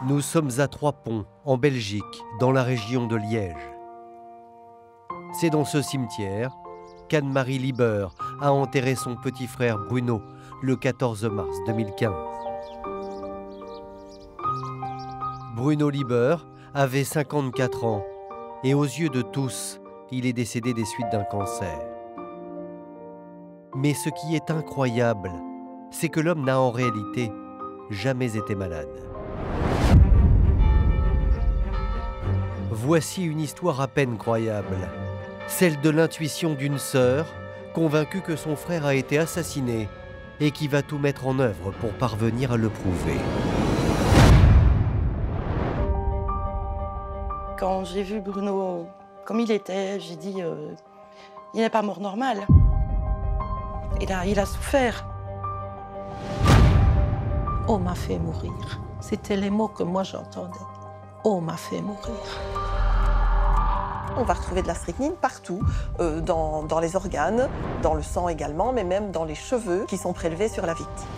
Nous sommes à Trois-Ponts, en Belgique, dans la région de Liège. C'est dans ce cimetière qu'Anne-Marie Lieber a enterré son petit frère Bruno le 14 mars 2015. Bruno Lieber avait 54 ans et aux yeux de tous, il est décédé des suites d'un cancer. Mais ce qui est incroyable, c'est que l'homme n'a en réalité jamais été malade. Voici une histoire à peine croyable, celle de l'intuition d'une sœur convaincue que son frère a été assassiné et qui va tout mettre en œuvre pour parvenir à le prouver. Quand j'ai vu Bruno comme il était, j'ai dit il n'est pas mort normal. Il a souffert. On m'a fait mourir. C'était les mots que moi j'entendais. On m'a fait mourir. On va retrouver de la strychnine partout, dans les organes, dans le sang également, mais même dans les cheveux qui sont prélevés sur la victime.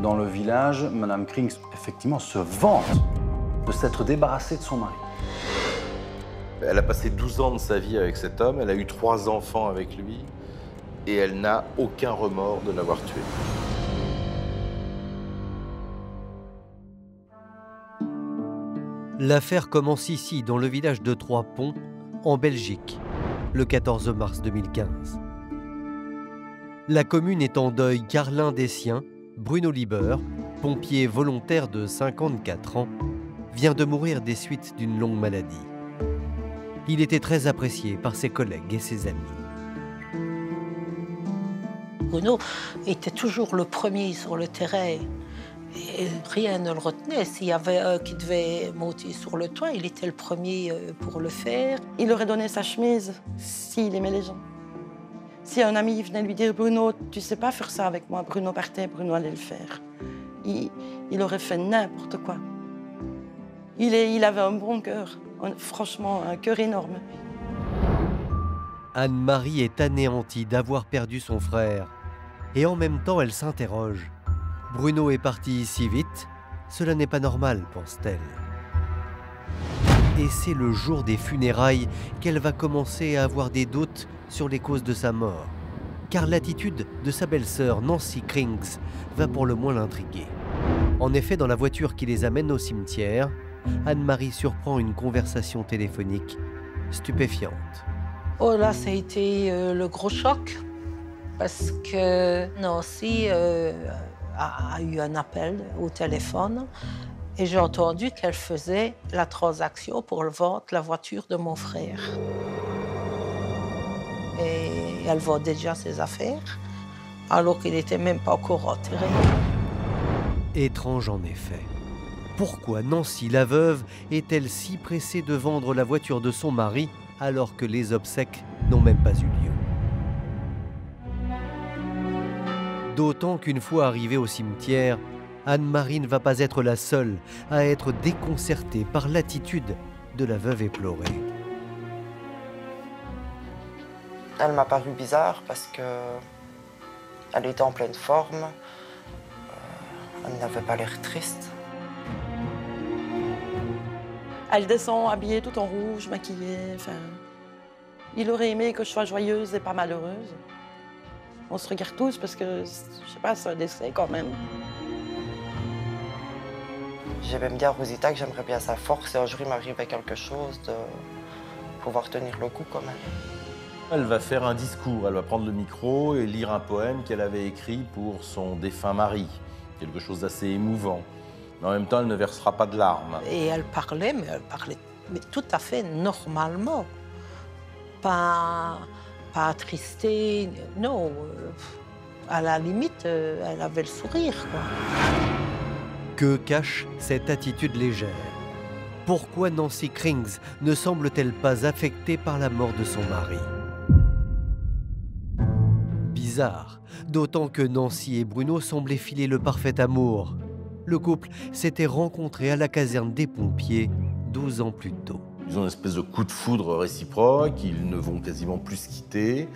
Dans le village, Madame Krings, effectivement, se vante de s'être débarrassée de son mari. Elle a passé 12 ans de sa vie avec cet homme, elle a eu 3 enfants avec lui, et elle n'a aucun remords de l'avoir tué. L'affaire commence ici, dans le village de Trois-Ponts, en Belgique, le 14 mars 2015. La commune est en deuil car l'un des siens, Bruno Lieber, pompier volontaire de 54 ans, vient de mourir des suites d'une longue maladie. Il était très apprécié par ses collègues et ses amis. Bruno était toujours le premier sur le terrain. Et rien ne le retenait. S'il y avait un qui devait monter sur le toit, il était le premier pour le faire. Il aurait donné sa chemise s'il aimait les gens. Si un ami venait lui dire « Bruno, tu sais pas faire ça avec moi », Bruno partait, Bruno allait le faire. Il aurait fait n'importe quoi. Il avait un bon cœur, franchement, un cœur énorme. Anne-Marie est anéantie d'avoir perdu son frère. Et en même temps, elle s'interroge. Bruno est parti si vite, cela n'est pas normal, pense-t-elle. Et c'est le jour des funérailles qu'elle va commencer à avoir des doutes sur les causes de sa mort. Car l'attitude de sa belle-sœur, Nancy Krings, va pour le moins l'intriguer. En effet, dans la voiture qui les amène au cimetière, Anne-Marie surprend une conversation téléphonique stupéfiante. Oh là, ça a été le gros choc, parce que Nancy a eu un appel au téléphone et j'ai entendu qu'elle faisait la transaction pour vendre la voiture de mon frère. Et elle vend déjà ses affaires, alors qu'il n'était même pas encore enterré. Étrange en effet. Pourquoi Nancy, la veuve, est-elle si pressée de vendre la voiture de son mari alors que les obsèques n'ont même pas eu lieu? D'autant qu'une fois arrivée au cimetière, Anne-Marie ne va pas être la seule à être déconcertée par l'attitude de la veuve éplorée. Elle m'a paru bizarre parce qu'elle était en pleine forme, elle n'avait pas l'air triste. Elle descend habillée tout en rouge, maquillée. Enfin, il aurait aimé que je sois joyeuse et pas malheureuse. On se regarde tous parce que, je sais pas, c'est un décès quand même. J'ai même dit à Rosita que j'aimerais bien sa force et un jour il m'arrivait quelque chose de pouvoir tenir le coup quand même. Elle va faire un discours, elle va prendre le micro et lire un poème qu'elle avait écrit pour son défunt mari. Quelque chose d'assez émouvant. Mais en même temps, elle ne versera pas de larmes. Et elle parlait mais tout à fait normalement. Pas attristée, non. À la limite, elle avait le sourire, quoi. Que cache cette attitude légère? Pourquoi Nancy Krings ne semble-t-elle pas affectée par la mort de son mari? Bizarre, d'autant que Nancy et Bruno semblaient filer le parfait amour. Le couple s'était rencontré à la caserne des pompiers 12 ans plus tôt. Ils ont une espèce de coup de foudre réciproque, ils ne vont quasiment plus se quitter.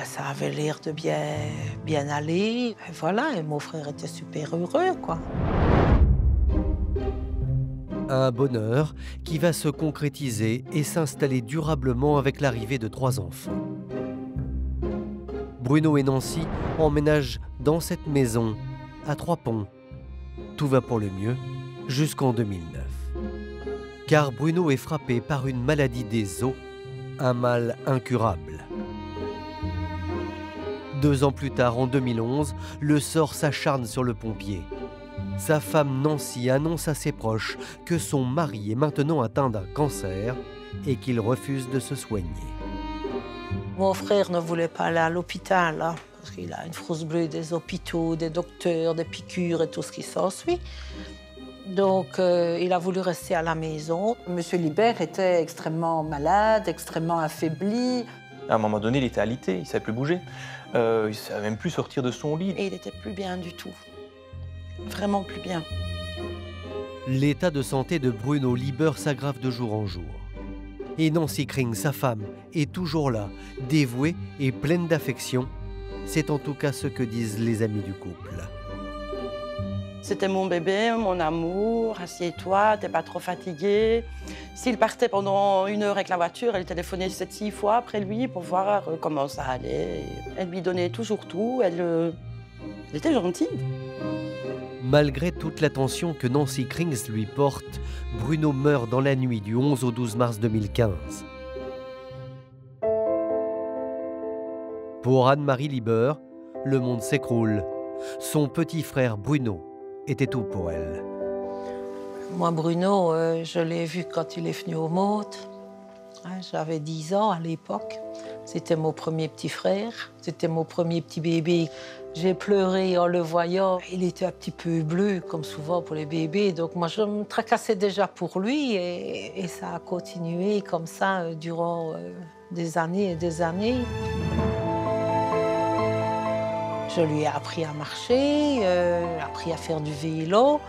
Ça avait l'air de bien aller. Et voilà, et mon frère était super heureux, quoi. Un bonheur qui va se concrétiser et s'installer durablement avec l'arrivée de 3 enfants. Bruno et Nancy emménagent dans cette maison à Trois-Ponts. Tout va pour le mieux jusqu'en 2009. Car Bruno est frappé par une maladie des os, un mal incurable. 2 ans plus tard, en 2011, le sort s'acharne sur le pompier. Sa femme Nancy annonce à ses proches que son mari est maintenant atteint d'un cancer et qu'il refuse de se soigner. Mon frère ne voulait pas aller à l'hôpital, hein, parce qu'il a une frousse bleue des hôpitaux, des docteurs, des piqûres et tout ce qui s'ensuit. Donc, il a voulu rester à la maison. Monsieur Libert était extrêmement malade, extrêmement affaibli. À un moment donné, il était alité, il ne savait plus bouger. Il ne savait même plus sortir de son lit. Et il n'était plus bien du tout. Vraiment plus bien. L'état de santé de Bruno Libert s'aggrave de jour en jour. Et Nancy Kring, sa femme, est toujours là, dévouée et pleine d'affection. C'est en tout cas ce que disent les amis du couple. C'était mon bébé, mon amour, assieds-toi, t'es pas trop fatigué. S'il partait pendant 1 heure avec la voiture, elle téléphonait 7-6 fois après lui pour voir comment ça allait. Elle lui donnait toujours tout, elle était gentille. Malgré toute l'attention que Nancy Krings lui porte, Bruno meurt dans la nuit du 11 au 12 mars 2015. Pour Anne-Marie Libert, le monde s'écroule. Son petit frère Bruno était tout pour elle. Moi, Bruno, je l'ai vu quand il est venu au monde. J'avais 10 ans à l'époque. C'était mon premier petit frère, c'était mon premier petit bébé. J'ai pleuré en le voyant. Il était un petit peu bleu, comme souvent pour les bébés. Donc moi, je me tracassais déjà pour lui. Et ça a continué comme ça durant des années et des années. Je lui ai appris à marcher, appris à faire du vélo.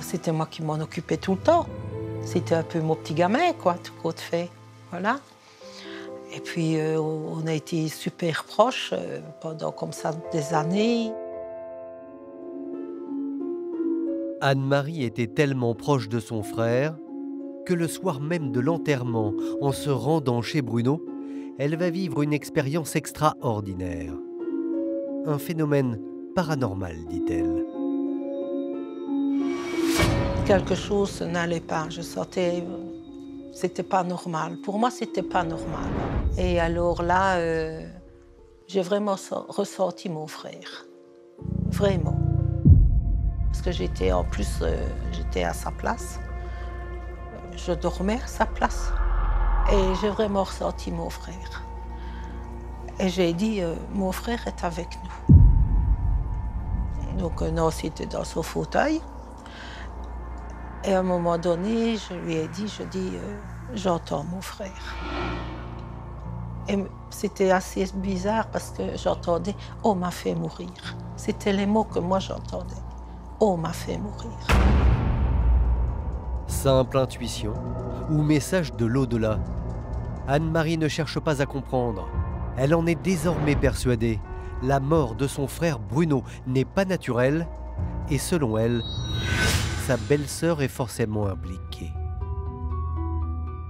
C'était moi qui m'en occupais tout le temps. C'était un peu mon petit gamin, quoi, tout compte fait. Voilà. Et puis, on a été super proches pendant comme ça des années. Anne-Marie était tellement proche de son frère que le soir même de l'enterrement, en se rendant chez Bruno, elle va vivre une expérience extraordinaire. Un phénomène paranormal, dit-elle. Quelque chose n'allait pas. Je sentais... C'était pas normal. Pour moi, c'était pas normal. Et alors là, j'ai vraiment ressenti mon frère. Vraiment. Parce que j'étais en plus, j'étais à sa place. Je dormais à sa place. Et j'ai vraiment ressenti mon frère. Et j'ai dit, mon frère est avec nous. Donc Nancy était dans son fauteuil. Et à un moment donné, je lui ai dit, j'entends mon frère. Et c'était assez bizarre parce que j'entendais « On m'a fait mourir ». C'était les mots que moi j'entendais. « On m'a fait mourir ». Simple intuition ou message de l'au-delà. Anne-Marie ne cherche pas à comprendre. Elle en est désormais persuadée. La mort de son frère Bruno n'est pas naturelle et selon elle, sa belle-sœur est forcément impliquée.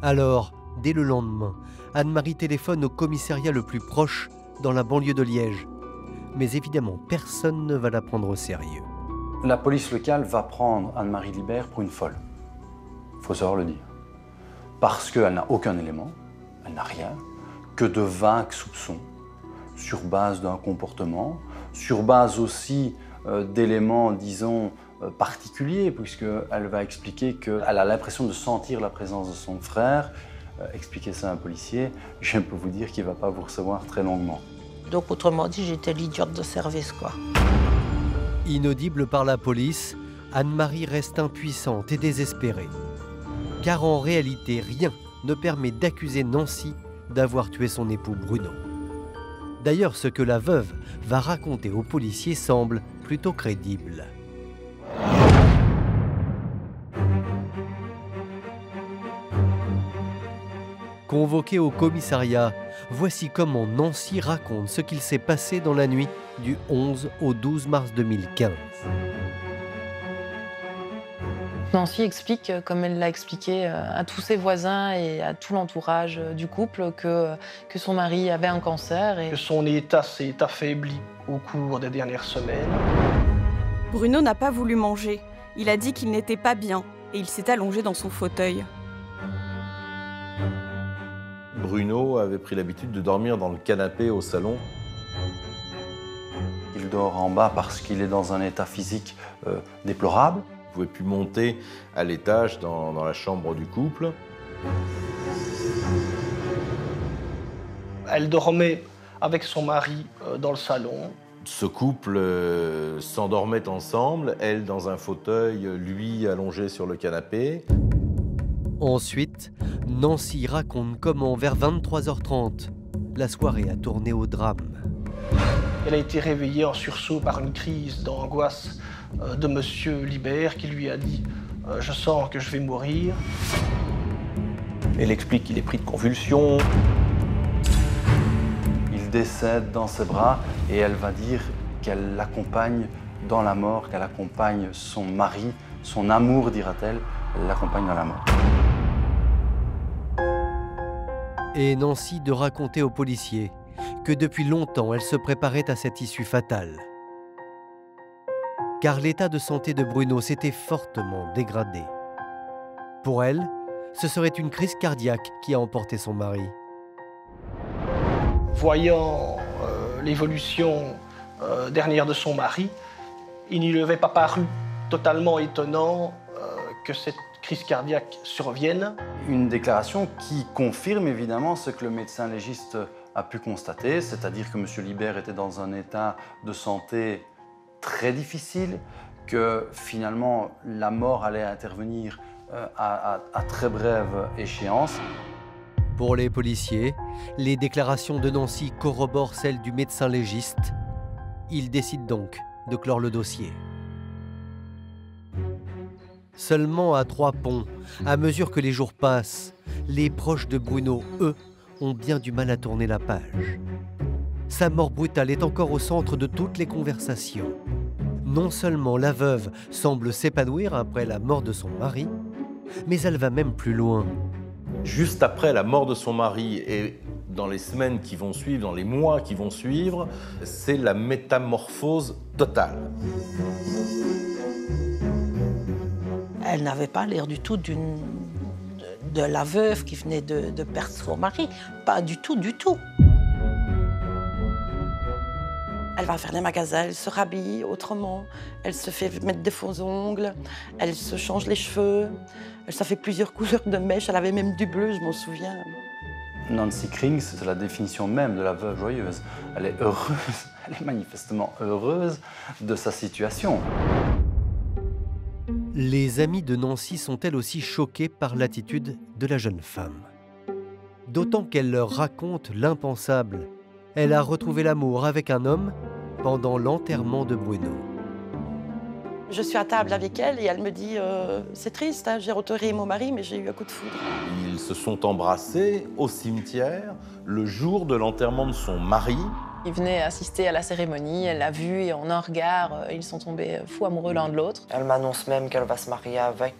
Alors, dès le lendemain, Anne-Marie téléphone au commissariat le plus proche dans la banlieue de Liège. Mais évidemment, personne ne va la prendre au sérieux. La police locale va prendre Anne-Marie Libert pour une folle. Il faut savoir le dire. Parce qu'elle n'a aucun élément, elle n'a rien, que de vagues soupçons sur base d'un comportement, sur base aussi d'éléments, disons, particuliers, puisqu'elle va expliquer qu'elle a l'impression de sentir la présence de son frère. Expliquer ça à un policier, je peux vous dire qu'il ne va pas vous recevoir très longuement. Donc autrement dit, j'étais l'idiote de service, quoi. Inaudible par la police, Anne-Marie reste impuissante et désespérée. Car en réalité, rien ne permet d'accuser Nancy d'avoir tué son époux Bruno. D'ailleurs, ce que la veuve va raconter aux policiers semble plutôt crédible. Convoqué au commissariat, voici comment Nancy raconte ce qu'il s'est passé dans la nuit du 11 au 12 mars 2015. Nancy explique, comme elle l'a expliqué à tous ses voisins et à tout l'entourage du couple, que son mari avait un cancer. Que son état s'est affaibli au cours des dernières semaines. Bruno n'a pas voulu manger. Il a dit qu'il n'était pas bien et il s'est allongé dans son fauteuil. Bruno avait pris l'habitude de dormir dans le canapé au salon. Il dort en bas parce qu'il est dans un état physique déplorable. Il ne pouvait plus monter à l'étage dans la chambre du couple. Elle dormait avec son mari dans le salon. Ce couple s'endormait ensemble, elle dans un fauteuil, lui allongé sur le canapé. Ensuite, Nancy raconte comment, vers 23h30, la soirée a tourné au drame. Elle a été réveillée en sursaut par une crise d'angoisse de Monsieur Libert qui lui a dit « Je sens que je vais mourir ». Elle explique qu'il est pris de convulsions. Il décède dans ses bras et elle va dire qu'elle l'accompagne dans la mort, qu'elle accompagne son mari, son amour, dira-t-elle, elle l'accompagne dans la mort. Et Nancy de raconter aux policiers que depuis longtemps, elle se préparait à cette issue fatale. Car l'état de santé de Bruno s'était fortement dégradé. Pour elle, ce serait une crise cardiaque qui a emporté son mari. Voyant l'évolution dernière de son mari, il n'y lui avait pas paru totalement étonnant que cette crise cardiaque survienne. Une déclaration qui confirme évidemment ce que le médecin légiste a pu constater, c'est-à-dire que M. Libert était dans un état de santé très difficile, que finalement la mort allait intervenir à très brève échéance. Pour les policiers, les déclarations de Nancy corroborent celles du médecin légiste. Ils décident donc de clore le dossier. Seulement à Trois-Ponts, à mesure que les jours passent, les proches de Bruno, eux, ont bien du mal à tourner la page. Sa mort brutale est encore au centre de toutes les conversations. Non seulement la veuve semble s'épanouir après la mort de son mari, mais elle va même plus loin. Juste après la mort de son mari et dans les semaines qui vont suivre, dans les mois qui vont suivre, c'est la métamorphose totale. Elle n'avait pas l'air du tout de la veuve qui venait de perdre son mari. Pas du tout, du tout. Elle va faire des magasins, elle se rhabille autrement, elle se fait mettre des faux ongles, elle se change les cheveux, elle se fait plusieurs couleurs de mèches, elle avait même du bleu, je m'en souviens. Nancy Krings, c'est la définition même de la veuve joyeuse. Elle est heureuse, elle est manifestement heureuse de sa situation. Les amis de Nancy sont elles aussi choqués par l'attitude de la jeune femme. D'autant qu'elle leur raconte l'impensable. Elle a retrouvé l'amour avec un homme pendant l'enterrement de Bruno. Je suis à table avec elle et elle me dit c'est triste, hein, j'ai enterré mon mari, mais j'ai eu un coup de foudre. Ils se sont embrassés au cimetière le jour de l'enterrement de son mari. Il venait assister à la cérémonie, elle l'a vu et en un regard, ils sont tombés fous amoureux l'un de l'autre. Elle m'annonce même qu'elle va se marier avec.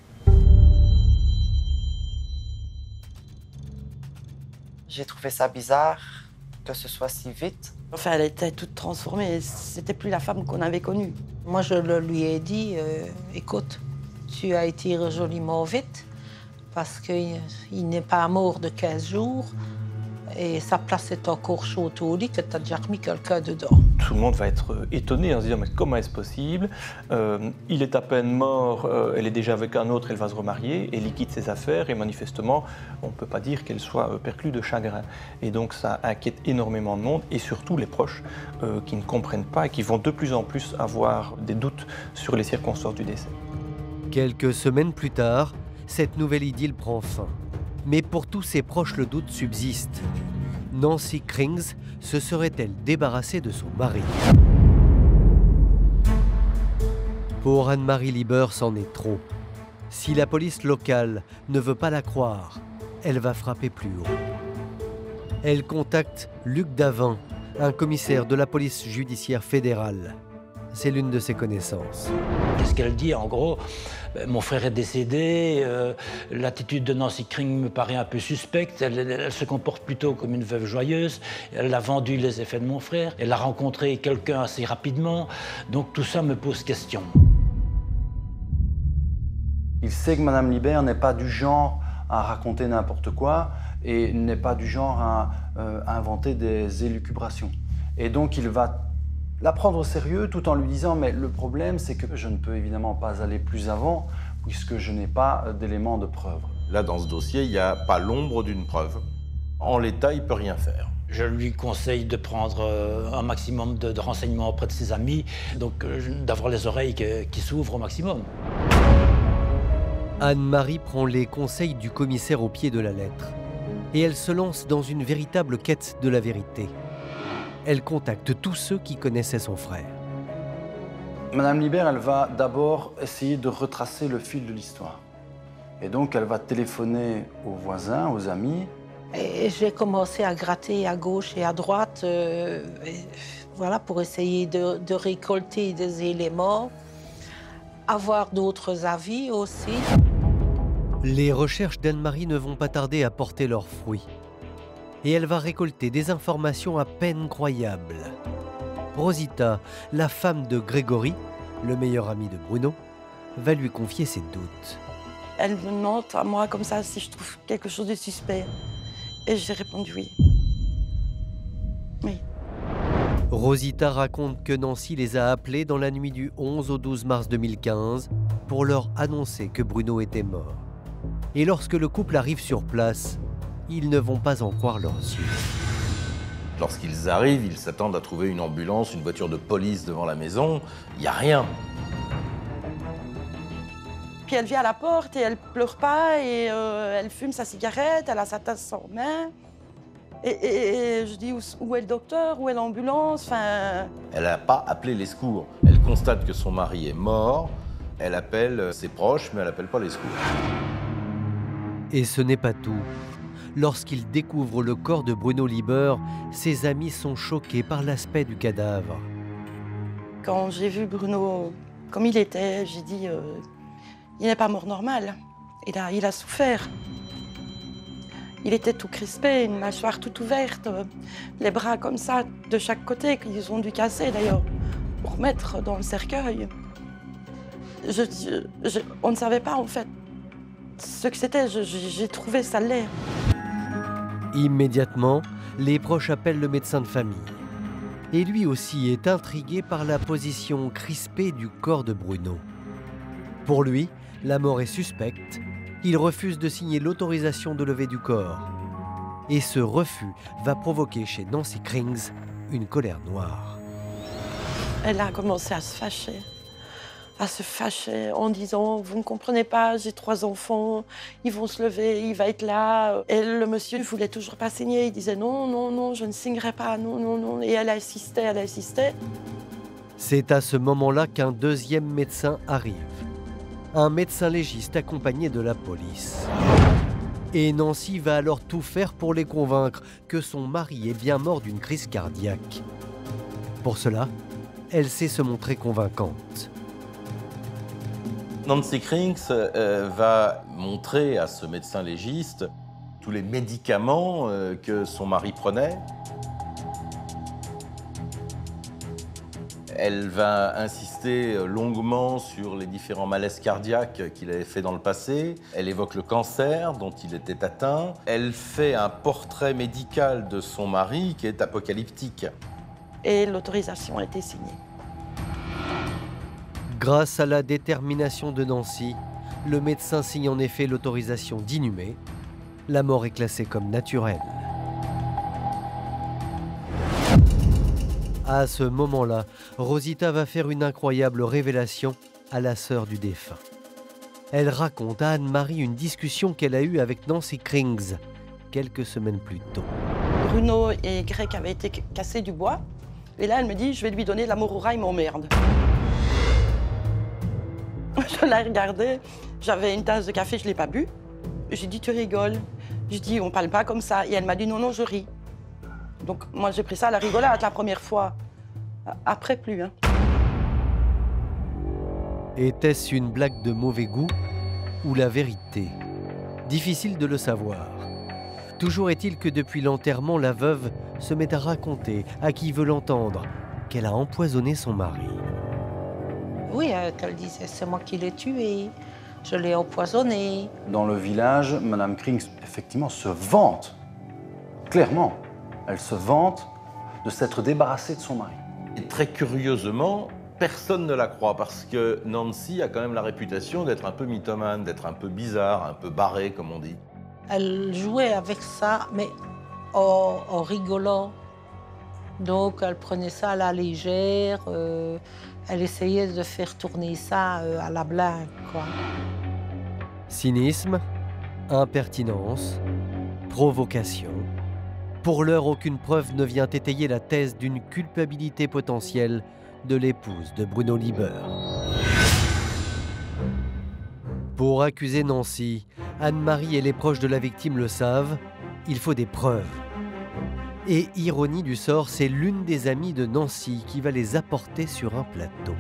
J'ai trouvé ça bizarre que ce soit si vite. Enfin, elle était toute transformée, c'était plus la femme qu'on avait connue. Moi, je lui ai dit, écoute, tu as été joliment vite parce qu'il n'est pas mort de 15 jours et sa place est encore chaude au lit que tu as déjà remis quelqu'un dedans. Tout le monde va être étonné en se disant mais comment est-ce possible? Il est à peine mort, elle est déjà avec un autre, elle va se remarier, elle liquide ses affaires et manifestement on ne peut pas dire qu'elle soit perclue de chagrin. Et donc ça inquiète énormément de monde et surtout les proches qui ne comprennent pas et qui vont de plus en plus avoir des doutes sur les circonstances du décès. Quelques semaines plus tard, cette nouvelle idylle prend fin. Mais pour tous ses proches, le doute subsiste. Nancy Krings se serait-elle débarrassée de son mari? Pour Anne-Marie Lieber, c'en est trop. Si la police locale ne veut pas la croire, elle va frapper plus haut. Elle contacte Luc Davin, un commissaire de la police judiciaire fédérale. c'est l'une de ses connaissances. Qu'est-ce qu'elle dit en gros? Mon frère est décédé, l'attitude de Nancy Kring me paraît un peu suspecte, elle se comporte plutôt comme une veuve joyeuse, elle a vendu les effets de mon frère, elle a rencontré quelqu'un assez rapidement, donc tout ça me pose question. Il sait que Madame Libert n'est pas du genre à raconter n'importe quoi et n'est pas du genre à inventer des élucubrations. Et donc il va la prendre au sérieux tout en lui disant « mais le problème c'est que je ne peux évidemment pas aller plus avant puisque je n'ai pas d'éléments de preuve ». Là, dans ce dossier, il n'y a pas l'ombre d'une preuve. En l'état, il ne peut rien faire. Je lui conseille de prendre un maximum de renseignements auprès de ses amis, donc d'avoir les oreilles qui s'ouvrent au maximum. Anne-Marie prend les conseils du commissaire au pied de la lettre et elle se lance dans une véritable quête de la vérité. Elle contacte tous ceux qui connaissaient son frère. Madame Libert, elle va d'abord essayer de retracer le fil de l'histoire. Et donc, elle va téléphoner aux voisins, aux amis. Et j'ai commencé à gratter à gauche et à droite, voilà, pour essayer de récolter des éléments, avoir d'autres avis aussi. Les recherches d'Anne-Marie ne vont pas tarder à porter leurs fruits. Et elle va récolter des informations à peine croyables. Rosita, la femme de Grégory, le meilleur ami de Bruno, va lui confier ses doutes. Elle me demande à moi comme ça si je trouve quelque chose de suspect. Et j'ai répondu oui. Oui. Rosita raconte que Nancy les a appelés dans la nuit du 11 au 12 mars 2015 pour leur annoncer que Bruno était mort. Et lorsque le couple arrive sur place, ils ne vont pas en croire leurs yeux. Lorsqu'ils arrivent, ils s'attendent à trouver une ambulance, une voiture de police devant la maison. Il n'y a rien. Puis elle vient à la porte et elle pleure pas et elle fume sa cigarette, elle a sa tasse en main. Et je dis où est le docteur, où est l'ambulance, enfin... Elle n'a pas appelé les secours. Elle constate que son mari est mort. Elle appelle ses proches, mais elle n'appelle pas les secours. Et ce n'est pas tout. Lorsqu'ils découvrent le corps de Bruno Libert, ses amis sont choqués par l'aspect du cadavre. Quand j'ai vu Bruno comme il était, j'ai dit il n'est pas mort normal. Il a souffert. Il était tout crispé, une mâchoire toute ouverte, les bras comme ça de chaque côté, qu'ils ont dû casser d'ailleurs, pour mettre dans le cercueil. On ne savait pas en fait ce que c'était, j'ai trouvé ça laid. Immédiatement, les proches appellent le médecin de famille. Et lui aussi est intrigué par la position crispée du corps de Bruno. Pour lui, la mort est suspecte. Il refuse de signer l'autorisation de levée du corps. Et ce refus va provoquer chez Nancy Krings une colère noire. Elle a commencé à se fâcher en disant « Vous ne comprenez pas, j'ai 3 enfants, ils vont se lever, il va être là. » Et le monsieur ne voulait toujours pas signer, il disait « Non, non, non, je ne signerai pas, non, non, non. » Et elle insistait, elle insistait. C'est à ce moment-là qu'un deuxième médecin arrive. Un médecin légiste accompagné de la police. Et Nancy va alors tout faire pour les convaincre que son mari est bien mort d'une crise cardiaque. Pour cela, elle sait se montrer convaincante. Nancy Krings va montrer à ce médecin légiste tous les médicaments que son mari prenait. Elle va insister longuement sur les différents malaises cardiaques qu'il avait fait dans le passé. Elle évoque le cancer dont il était atteint. Elle fait un portrait médical de son mari qui est apocalyptique. Et l'autorisation a été signée. Grâce à la détermination de Nancy, le médecin signe en effet l'autorisation d'inhumer. La mort est classée comme naturelle. À ce moment-là, Rosita va faire une incroyable révélation à la sœur du défunt. Elle raconte à Anne-Marie une discussion qu'elle a eue avec Nancy Krings quelques semaines plus tôt. Bruno et Greg avaient été cassés du bois. Et là, elle me dit, je vais lui donner de l'amour au rat, il m'emmerde. Je l'ai regardé, j'avais une tasse de café, je ne l'ai pas bu. J'ai dit, tu rigoles. Je dis, on ne parle pas comme ça. Et elle m'a dit, non, non, je ris. Donc moi, j'ai pris ça à la rigolade la première fois. Après, plus. Hein. Était-ce une blague de mauvais goût ou la vérité? Difficile de le savoir. Toujours est-il que depuis l'enterrement, la veuve se met à raconter, à qui veut l'entendre, qu'elle a empoisonné son mari. Oui, qu'elle disait, c'est moi qui l'ai tué, je l'ai empoisonné. Dans le village, Madame Krings, effectivement, se vante, clairement, elle se vante de s'être débarrassée de son mari. Et très curieusement, personne ne la croit parce que Nancy a quand même la réputation d'être un peu mythomane, d'être un peu bizarre, un peu barrée, comme on dit. Elle jouait avec ça, mais en rigolant. Donc, elle prenait ça à la légère. Elle essayait de faire tourner ça à la blague, quoi. Cynisme, impertinence, provocation. Pour l'heure, aucune preuve ne vient étayer la thèse d'une culpabilité potentielle de l'épouse de Bruno Lieber. Pour accuser Nancy, Anne-Marie et les proches de la victime le savent, il faut des preuves. Et ironie du sort, c'est l'une des amies de Nancy qui va les apporter sur un plateau.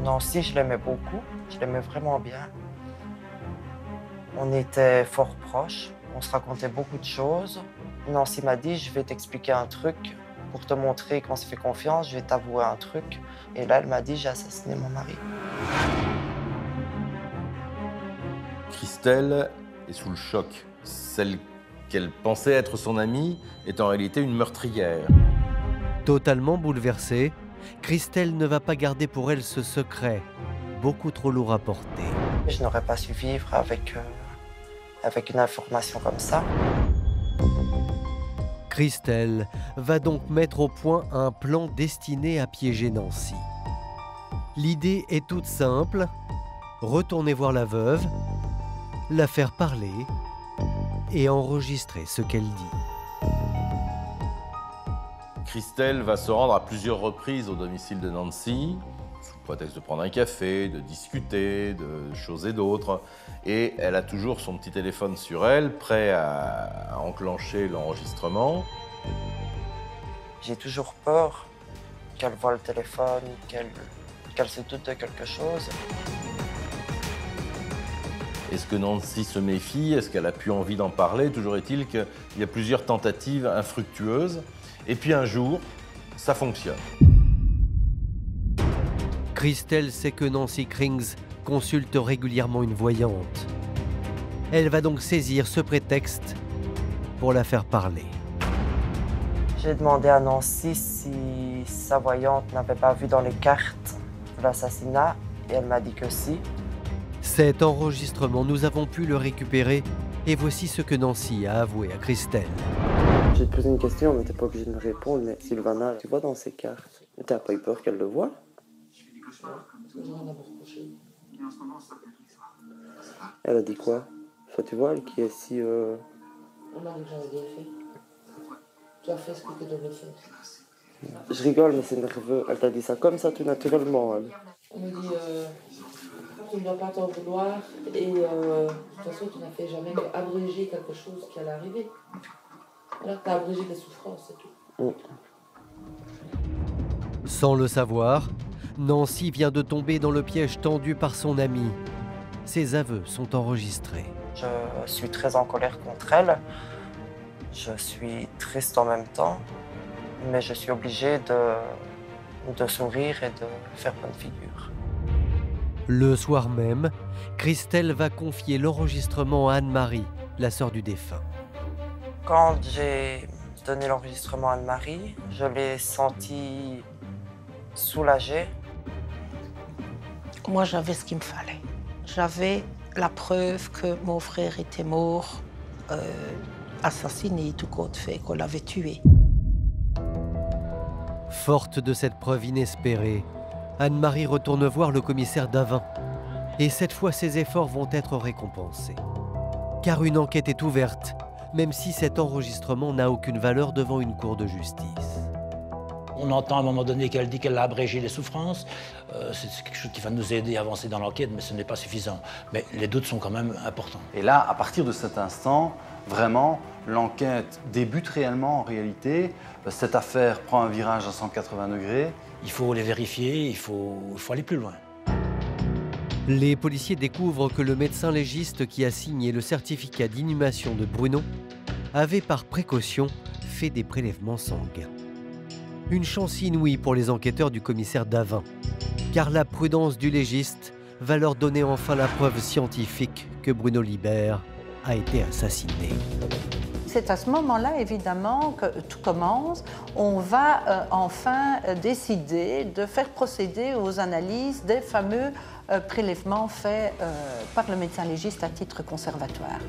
Nancy, je l'aimais beaucoup, je l'aimais vraiment bien. On était fort proches, on se racontait beaucoup de choses. Nancy m'a dit, je vais t'expliquer un truc pour te montrer qu'on se fait confiance, je vais t'avouer un truc. Et là, elle m'a dit, j'ai assassiné mon mari. Christelle est sous le choc. Celle qu'elle pensait être son amie est en réalité une meurtrière. Totalement bouleversée, Christelle ne va pas garder pour elle ce secret, beaucoup trop lourd à porter. Je n'aurais pas su vivre avec une information comme ça. Christelle va donc mettre au point un plan destiné à piéger Nancy. L'idée est toute simple, retourner voir la veuve, la faire parler et enregistrer ce qu'elle dit. Christelle va se rendre à plusieurs reprises au domicile de Nancy, sous prétexte de prendre un café, de discuter, de choses et d'autres. Et elle a toujours son petit téléphone sur elle, prêt à enclencher l'enregistrement. J'ai toujours peur qu'elle voie le téléphone, qu'elle se doute de quelque chose. Est-ce que Nancy se méfie? Est-ce qu'elle a plus envie d'en parler? Toujours est-il qu'il y a plusieurs tentatives infructueuses. Et puis un jour, ça fonctionne. Christelle sait que Nancy Krings consulte régulièrement une voyante. Elle va donc saisir ce prétexte pour la faire parler. J'ai demandé à Nancy si sa voyante n'avait pas vu dans les cartes l'assassinat et elle m'a dit que si. Cet enregistrement, nous avons pu le récupérer et voici ce que Nancy a avoué à Christelle. Je vais te poser une question, mais t'es pas obligé de me répondre. Mais Sylvana, tu vois dans ces cartes, t'as pas eu peur qu'elle le voie? Elle a dit quoi? Soit tu vois, elle qui est si... On m'a dit que j'avais bien fait. Tu as fait ce que tu devais faire. Je rigole, mais c'est nerveux. Elle t'a dit ça comme ça, tout naturellement. Elle. On me dit, tu ne dois pas t'en vouloir et de toute façon, tu n'as fait jamais qu'abréger quelque chose qui allait arriver. Alors, tu as abrégé des souffrances, c'est tout. Sans le savoir, Nancy vient de tomber dans le piège tendu par son amie. Ses aveux sont enregistrés. Je suis très en colère contre elle. Je suis triste en même temps. Mais je suis obligé de sourire et de faire bonne figure. Le soir même, Christelle va confier l'enregistrement à Anne-Marie, la sœur du défunt. Quand j'ai donné l'enregistrement à Anne-Marie, je l'ai sentie soulagée. Moi, j'avais ce qu'il me fallait. J'avais la preuve que mon frère était mort, assassiné, tout compte fait, qu'on l'avait tué. Forte de cette preuve inespérée, Anne-Marie retourne voir le commissaire Davin. Et cette fois, ses efforts vont être récompensés. Car une enquête est ouverte, même si cet enregistrement n'a aucune valeur devant une cour de justice. On entend à un moment donné qu'elle dit qu'elle a abrégé les souffrances. C'est quelque chose qui va nous aider à avancer dans l'enquête, mais ce n'est pas suffisant. Mais les doutes sont quand même importants. Et là, à partir de cet instant, vraiment, l'enquête débute réellement en réalité. Cette affaire prend un virage à 180 degrés Il faut les vérifier, il faut aller plus loin. Les policiers découvrent que le médecin légiste qui a signé le certificat d'inhumation de Bruno avait par précaution fait des prélèvements sanguins. Une chance inouïe pour les enquêteurs du commissaire Davin, car la prudence du légiste va leur donner enfin la preuve scientifique que Bruno Libert a été assassiné. C'est à ce moment-là, évidemment, que tout commence. On va enfin décider de faire procéder aux analyses des fameux prélèvements faits par le médecin légiste à titre conservatoire.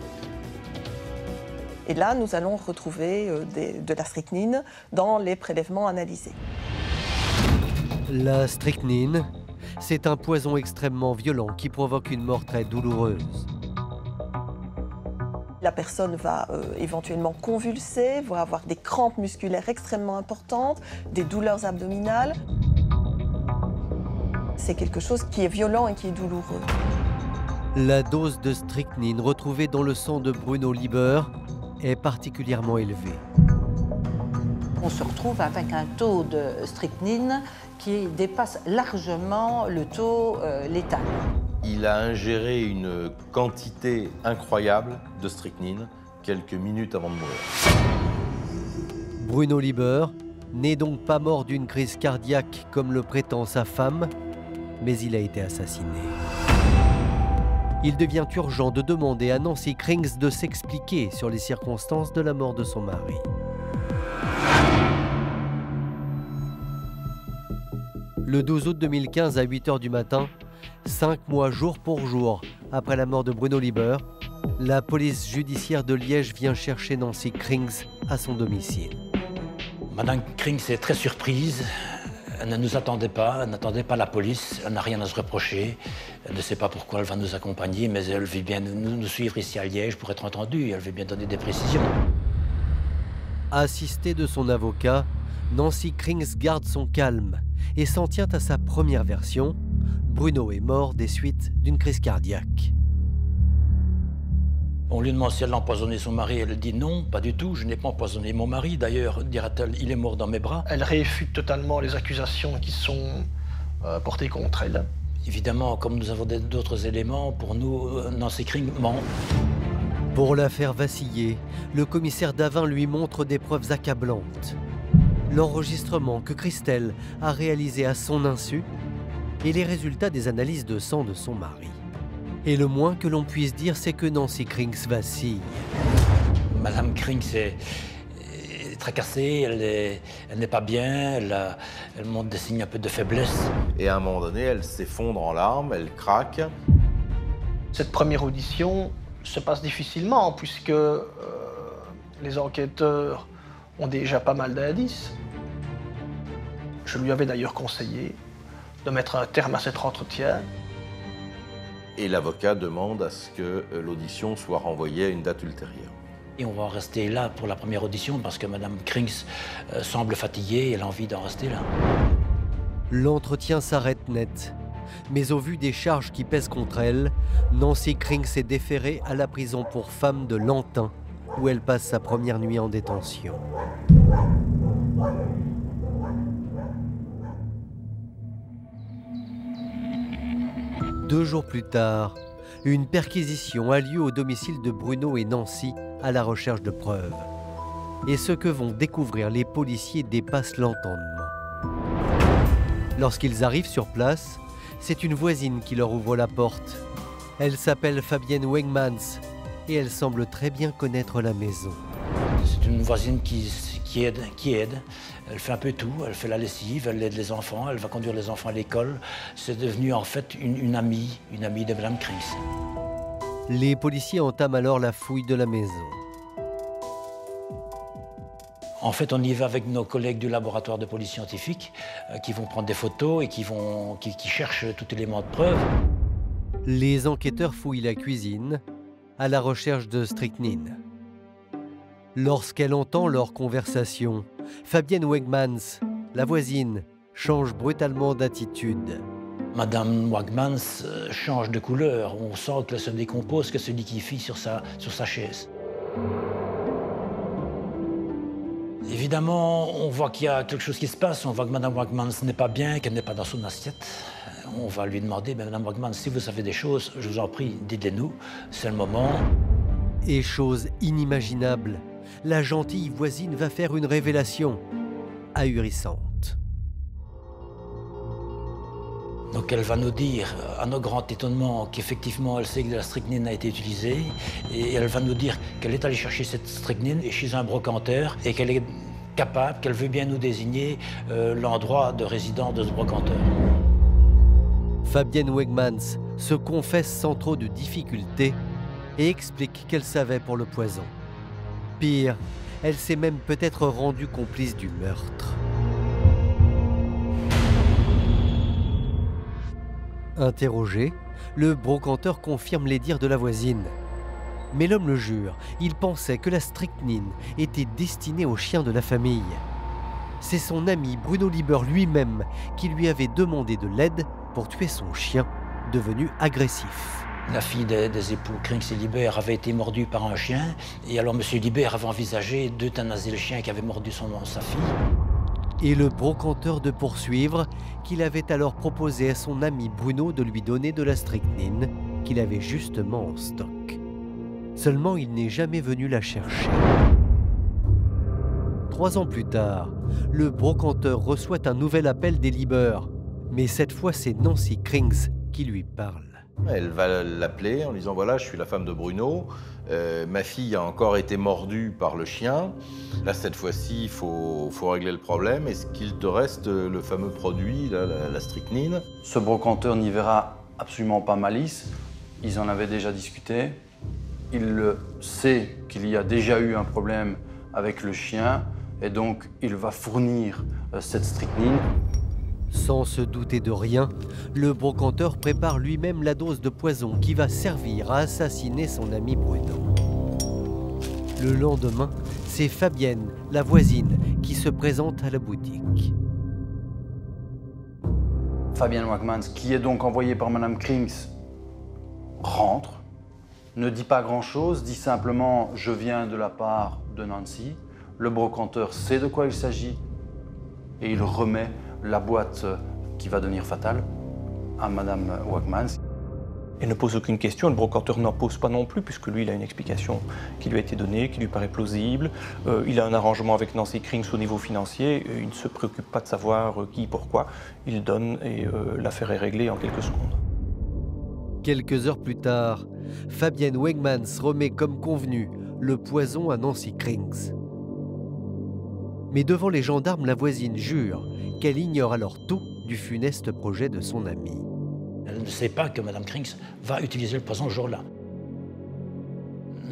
Et là, nous allons retrouver de la strychnine dans les prélèvements analysés. La strychnine, c'est un poison extrêmement violent qui provoque une mort très douloureuse. La personne va éventuellement convulser, va avoir des crampes musculaires extrêmement importantes, des douleurs abdominales. C'est quelque chose qui est violent et qui est douloureux. La dose de strychnine retrouvée dans le sang de Bruno Libert est particulièrement élevée. On se retrouve avec un taux de strychnine qui dépasse largement le taux létal. Il a ingéré une quantité incroyable de strychnine quelques minutes avant de mourir. Bruno Libert n'est donc pas mort d'une crise cardiaque comme le prétend sa femme, mais il a été assassiné. Il devient urgent de demander à Nancy Krings de s'expliquer sur les circonstances de la mort de son mari. Le 12 août 2015 à 8 h du matin, 5 mois jour pour jour après la mort de Bruno Libert, la police judiciaire de Liège vient chercher Nancy Krings à son domicile. Madame Krings est très surprise. Elle ne nous attendait pas, elle n'attendait pas la police, elle n'a rien à se reprocher. Elle ne sait pas pourquoi elle va nous accompagner, mais elle veut bien nous suivre ici à Liège pour être entendue. Elle veut bien donner des précisions. Assistée de son avocat, Nancy Krings garde son calme et s'en tient à sa première version. Bruno est mort des suites d'une crise cardiaque. On lui demande si elle a empoisonné son mari. Elle dit non, pas du tout, je n'ai pas empoisonné mon mari. D'ailleurs, dira-t-elle, il est mort dans mes bras. Elle réfute totalement les accusations qui sont portées contre elle. Évidemment, comme nous avons d'autres éléments, pour nous, Nancy Krings ment. Pour la faire vaciller, le commissaire Davin lui montre des preuves accablantes. L'enregistrement que Christelle a réalisé à son insu et les résultats des analyses de sang de son mari. Et le moins que l'on puisse dire, c'est que Nancy Krings vacille. Madame Krings est tracassée, elle n'est pas bien, elle montre des signes un peu de faiblesse. Et à un moment donné, elle s'effondre en larmes, elle craque. Cette première audition se passe difficilement puisque les enquêteurs ont déjà pas mal d'indices. Je lui avais d'ailleurs conseillé de mettre un terme à cet entretien. Et l'avocat demande à ce que l'audition soit renvoyée à une date ultérieure. Et on va rester là pour la première audition parce que Madame Krings semble fatiguée et elle a envie d'en rester là. L'entretien s'arrête net. Mais au vu des charges qui pèsent contre elle, Nancy Krings est déférée à la prison pour femmes de Lantin, où elle passe sa première nuit en détention. Deux jours plus tard, une perquisition a lieu au domicile de Bruno et Nancy à la recherche de preuves. Et ce que vont découvrir les policiers dépasse l'entendement. Lorsqu'ils arrivent sur place, c'est une voisine qui leur ouvre la porte. Elle s'appelle Fabienne Wegmans et elle semble très bien connaître la maison. C'est une voisine qui aide. Elle fait un peu tout, elle fait la lessive, elle aide les enfants, elle va conduire les enfants à l'école. C'est devenu en fait une amie de Madame Krings. Les policiers entament alors la fouille de la maison. En fait, on y va avec nos collègues du laboratoire de police scientifique qui vont prendre des photos et qui cherchent tout élément de preuve. Les enquêteurs fouillent la cuisine à la recherche de strychnine. Lorsqu'elle entend leur conversation, Fabienne Wegmans, la voisine, change brutalement d'attitude. Madame Wegmans change de couleur. On sent qu'elle se décompose, qu'elle se liquéfie sur sa chaise. Évidemment, on voit qu'il y a quelque chose qui se passe, on voit que Mme Wagmans n'est pas bien, qu'elle n'est pas dans son assiette. On va lui demander, Mme Wagmans, si vous savez des choses, je vous en prie, dites-les-nous, c'est le moment. Et chose inimaginable, la gentille voisine va faire une révélation ahurissante. Donc elle va nous dire, à notre grand étonnement, qu'effectivement elle sait que de la strychnine a été utilisée, et elle va nous dire qu'elle est allée chercher cette strychnine chez un brocanteur, et qu'elle est capable, qu'elle veut bien nous désigner l'endroit de résidence de ce brocanteur. Fabienne Wegmans se confesse sans trop de difficultés et explique qu'elle savait pour le poison. Pire, elle s'est même peut-être rendue complice du meurtre. Interrogé, le brocanteur confirme les dires de la voisine. Mais l'homme le jure, il pensait que la strychnine était destinée aux chiens de la famille. C'est son ami Bruno Lieber lui-même qui lui avait demandé de l'aide pour tuer son chien, devenu agressif. La fille des époux Krings et Lieber avait été mordue par un chien, et alors M. Lieber avait envisagé d'euthanasier le chien qui avait mordu sa fille. Et le brocanteur de poursuivre, qu'il avait alors proposé à son ami Bruno de lui donner de la strychnine qu'il avait justement en stock. Seulement, il n'est jamais venu la chercher. 3 ans plus tard, le brocanteur reçoit un nouvel appel des Lieber. Mais cette fois, c'est Nancy Krings qui lui parle. Elle va l'appeler en lui disant « Voilà, je suis la femme de Bruno, ma fille a encore été mordue par le chien. Là, cette fois-ci, il faut régler le problème. Est-ce qu'il te reste le fameux produit, là, la strychnine ?» Ce brocanteur n'y verra absolument pas malice. Ils en avaient déjà discuté. Il sait qu'il y a déjà eu un problème avec le chien et donc il va fournir cette strychnine. Sans se douter de rien, le brocanteur prépare lui-même la dose de poison qui va servir à assassiner son ami Bruno. Le lendemain, c'est Fabienne, la voisine, qui se présente à la boutique. Fabienne Wagmans, qui est donc envoyée par Mme Krings, rentre, ne dit pas grand-chose, dit simplement « je viens de la part de Nancy ». Le brocanteur sait de quoi il s'agit et il remet la boîte qui va devenir fatale à Mme Wagmans. Elle ne pose aucune question, le brocanteur n'en pose pas non plus, puisque lui, il a une explication qui lui a été donnée, qui lui paraît plausible. Il a un arrangement avec Nancy Krings au niveau financier. Il ne se préoccupe pas de savoir qui, pourquoi. Il donne et l'affaire est réglée en quelques secondes. Quelques heures plus tard, Fabienne Wegmans remet comme convenu le poison à Nancy Krings. Mais devant les gendarmes, la voisine jure qu'elle ignore alors tout du funeste projet de son ami. Elle ne sait pas que Mme Krings va utiliser le poison ce jour-là.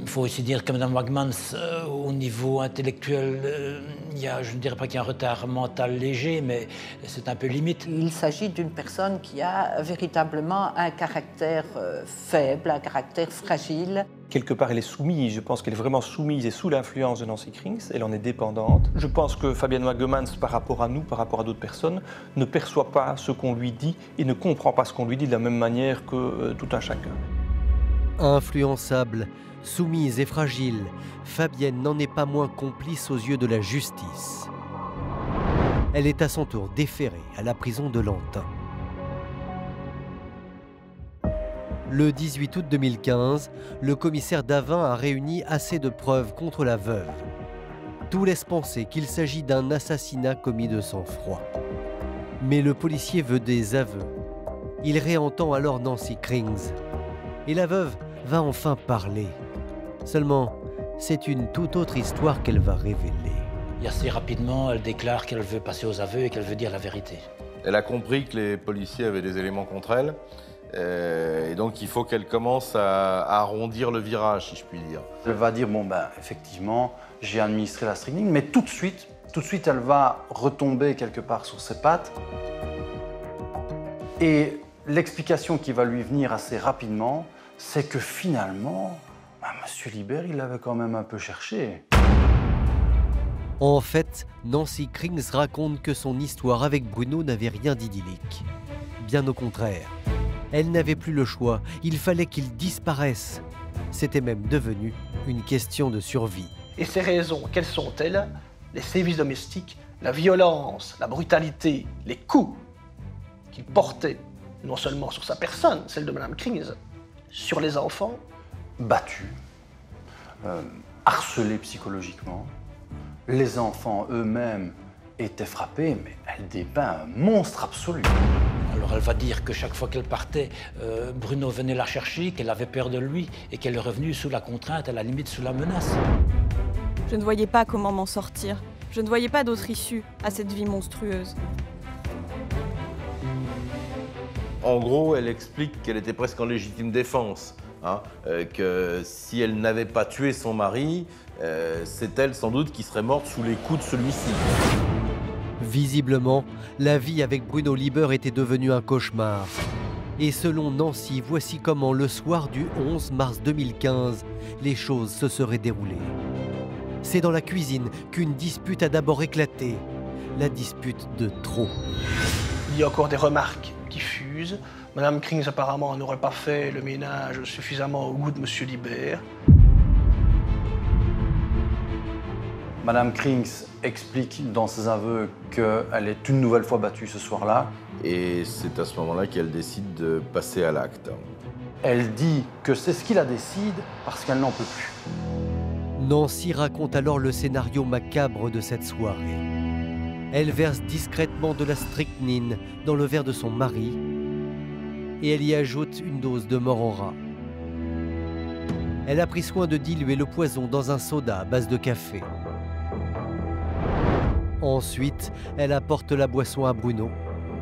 Il faut aussi dire que Mme Wagmans, au niveau intellectuel, je ne dirais pas qu'il y a un retard mental léger, mais c'est un peu limite. Il s'agit d'une personne qui a véritablement un caractère faible, un caractère fragile. Quelque part, elle est soumise. Je pense qu'elle est vraiment soumise et sous l'influence de Nancy Krings. Elle en est dépendante. Je pense que Fabienne Wagmans, par rapport à nous, par rapport à d'autres personnes, ne perçoit pas ce qu'on lui dit et ne comprend pas ce qu'on lui dit de la même manière que tout un chacun. Influençable, soumise et fragile, Fabienne n'en est pas moins complice aux yeux de la justice. Elle est à son tour déférée à la prison de Lantin. Le 18 août 2015, le commissaire Davin a réuni assez de preuves contre la veuve. Tout laisse penser qu'il s'agit d'un assassinat commis de sang-froid. Mais le policier veut des aveux. Il réentend alors Nancy Krings. Et la veuve va enfin parler. Seulement, c'est une toute autre histoire qu'elle va révéler. Et assez rapidement, elle déclare qu'elle veut passer aux aveux et qu'elle veut dire la vérité. Elle a compris que les policiers avaient des éléments contre elle. Et donc il faut qu'elle commence à arrondir le virage, si je puis dire. Elle va dire, bon ben effectivement, j'ai administré la strychnine, mais tout de suite, elle va retomber quelque part sur ses pattes. Et l'explication qui va lui venir assez rapidement, c'est que finalement, M. Lieber, il l'avait quand même un peu cherché. En fait, Nancy Krings raconte que son histoire avec Bruno n'avait rien d'idyllique. Bien au contraire. Elle n'avait plus le choix, il fallait qu'il disparaisse. C'était même devenu une question de survie. Et ces raisons, quelles sont-elles? les sévices domestiques, la violence, la brutalité, les coups qu'il portait, non seulement sur sa personne, celle de Mme Krings, sur les enfants. Battus, harcelés psychologiquement. Les enfants eux-mêmes étaient frappés, mais elle dépeint un monstre absolu. Alors elle va dire que chaque fois qu'elle partait, Bruno venait la chercher, qu'elle avait peur de lui et qu'elle est revenue sous la contrainte, à la limite sous la menace. Je ne voyais pas comment m'en sortir. Je ne voyais pas d'autre issue à cette vie monstrueuse. En gros, elle explique qu'elle était presque en légitime défense. Que si elle n'avait pas tué son mari, c'est elle sans doute qui serait morte sous les coups de celui-ci. Visiblement, la vie avec Bruno Lieber était devenue un cauchemar. Et selon Nancy, voici comment le soir du 11 mars 2015, les choses se seraient déroulées. C'est dans la cuisine qu'une dispute a d'abord éclaté. La dispute de trop. Il y a encore des remarques qui fusent. Mme Krings apparemment n'aurait pas fait le ménage suffisamment au goût de M. Lieber. Mme Krings explique dans ses aveux qu'elle est une nouvelle fois battue ce soir-là. Et c'est à ce moment-là qu'elle décide de passer à l'acte. Elle dit que c'est ce qui la décide parce qu'elle n'en peut plus. Nancy raconte alors le scénario macabre de cette soirée. Elle verse discrètement de la strychnine dans le verre de son mari et elle y ajoute une dose de Morora. Elle a pris soin de diluer le poison dans un soda à base de café. Ensuite, elle apporte la boisson à Bruno,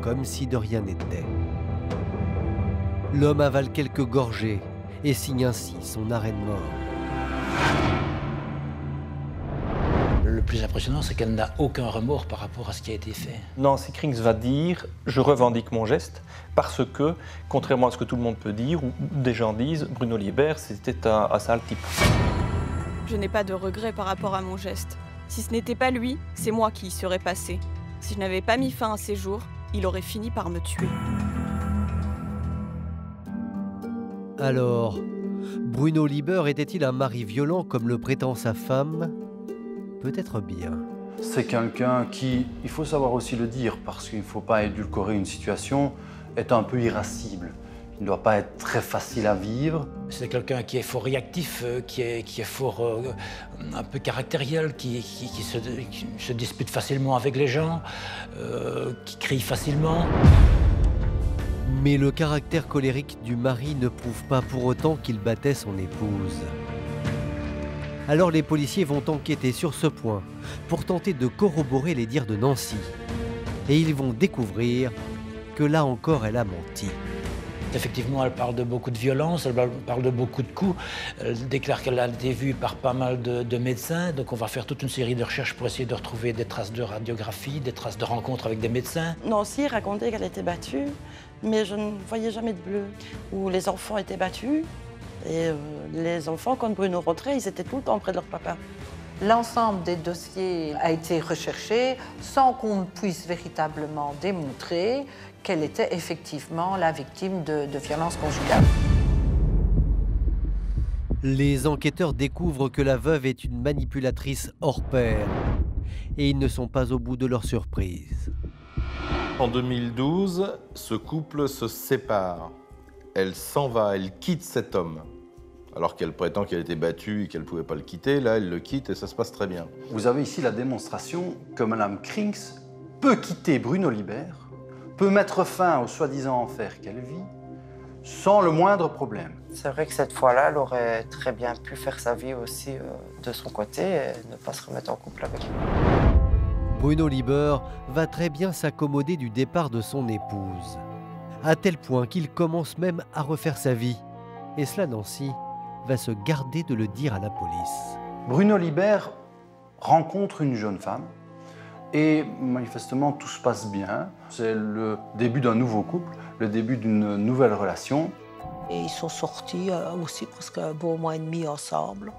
comme si de rien n'était. L'homme avale quelques gorgées et signe ainsi son arrêt de mort. Le plus impressionnant, c'est qu'elle n'a aucun remords par rapport à ce qui a été fait. Nancy Krings va dire « je revendique mon geste » parce que, contrairement à ce que tout le monde peut dire, ou des gens disent, Bruno Lieber, c'était un sale type. Je n'ai pas de regret par rapport à mon geste. Si ce n'était pas lui, c'est moi qui y serais passé. Si je n'avais pas mis fin à ses jours, il aurait fini par me tuer. Alors, Bruno Lieber était-il un mari violent comme le prétend sa femme ? Peut-être bien. C'est quelqu'un qui, il faut savoir aussi le dire, parce qu'il ne faut pas édulcorer une situation, est un peu irascible. Il ne doit pas être très facile à vivre. C'est quelqu'un qui est fort réactif, qui est fort un peu caractériel, qui se dispute facilement avec les gens, qui crie facilement. Mais le caractère colérique du mari ne prouve pas pour autant qu'il battait son épouse. Alors les policiers vont enquêter sur ce point pour tenter de corroborer les dires de Nancy. Et ils vont découvrir que là encore elle a menti. Effectivement, elle parle de beaucoup de violence, elle parle de beaucoup de coups. Elle déclare qu'elle a été vue par pas mal de médecins. Donc on va faire toute une série de recherches pour essayer de retrouver des traces de radiographie, des traces de rencontres avec des médecins. Nancy racontait qu'elle était battue, mais je ne voyais jamais de bleu. Où les enfants étaient battus, et les enfants, quand Bruno rentrait, ils étaient tout le temps près de leur papa. L'ensemble des dossiers a été recherché sans qu'on puisse véritablement démontrer qu'elle était effectivement la victime de violences conjugales. Les enquêteurs découvrent que la veuve est une manipulatrice hors pair. Et ils ne sont pas au bout de leur surprise. En 2012, ce couple se sépare. Elle s'en va, elle quitte cet homme. Alors qu'elle prétend qu'elle était battue et qu'elle ne pouvait pas le quitter, là, elle le quitte et ça se passe très bien. Vous avez ici la démonstration que Mme Krings peut quitter Bruno Lieber, peut mettre fin au soi-disant enfer qu'elle vit, sans le moindre problème. C'est vrai que cette fois-là, elle aurait très bien pu faire sa vie aussi de son côté et ne pas se remettre en couple avec lui. Bruno Lieber va très bien s'accommoder du départ de son épouse, à tel point qu'il commence même à refaire sa vie. Et cela, Nancy va se garder de le dire à la police. Bruno Lieber rencontre une jeune femme et manifestement tout se passe bien. C'est le début d'un nouveau couple, le début d'une nouvelle relation. Et ils sont sortis aussi presque un bon mois et demi ensemble.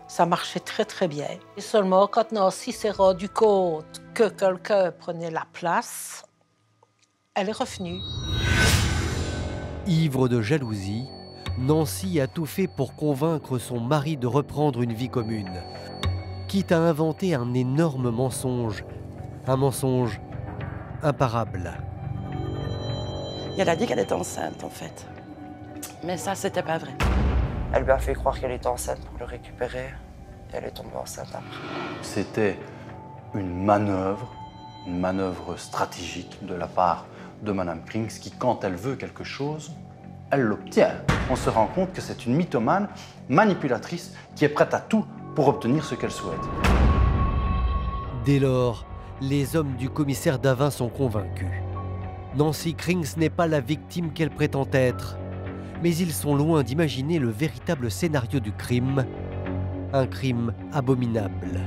Ça marchait très très bien. Et seulement quand Nancy s'est rendu compte que quelqu'un prenait la place, elle est revenue. Ivre de jalousie, Nancy a tout fait pour convaincre son mari de reprendre une vie commune, quitte à inventer un énorme mensonge. Un mensonge imparable. Et elle a dit qu'elle était enceinte, en fait. Mais ça, c'était pas vrai. Elle lui a fait croire qu'elle était enceinte pour le récupérer. Et elle est tombée enceinte après. C'était une manœuvre stratégique de la part de Madame Krings qui, quand elle veut quelque chose, elle l'obtient. On se rend compte que c'est une mythomane, manipulatrice, qui est prête à tout pour obtenir ce qu'elle souhaite. Dès lors, les hommes du commissaire Davin sont convaincus. Nancy Krings n'est pas la victime qu'elle prétend être, mais ils sont loin d'imaginer le véritable scénario du crime, un crime abominable.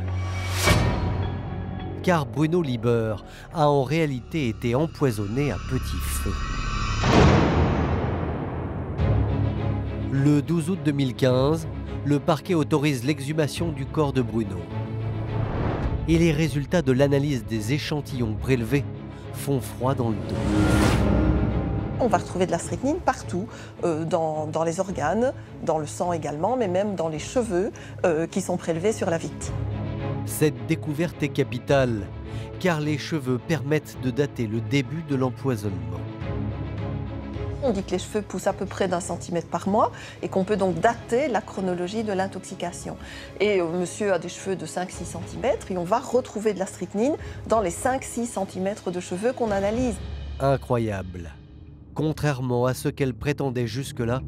Car Bruno Lieber a en réalité été empoisonné à petit feu. Le 12 août 2015, le parquet autorise l'exhumation du corps de Bruno. Et les résultats de l'analyse des échantillons prélevés font froid dans le dos. On va retrouver de la strychnine partout, dans les organes, dans le sang également, mais même dans les cheveux qui sont prélevés sur la victime. Cette découverte est capitale, car les cheveux permettent de dater le début de l'empoisonnement. On dit que les cheveux poussent à peu près d'1 centimètre par mois et qu'on peut donc dater la chronologie de l'intoxication. Et monsieur a des cheveux de 5-6 cm et on va retrouver de la strychnine dans les 5-6 cm de cheveux qu'on analyse. Incroyable. Contrairement à ce qu'elle prétendait jusque-là,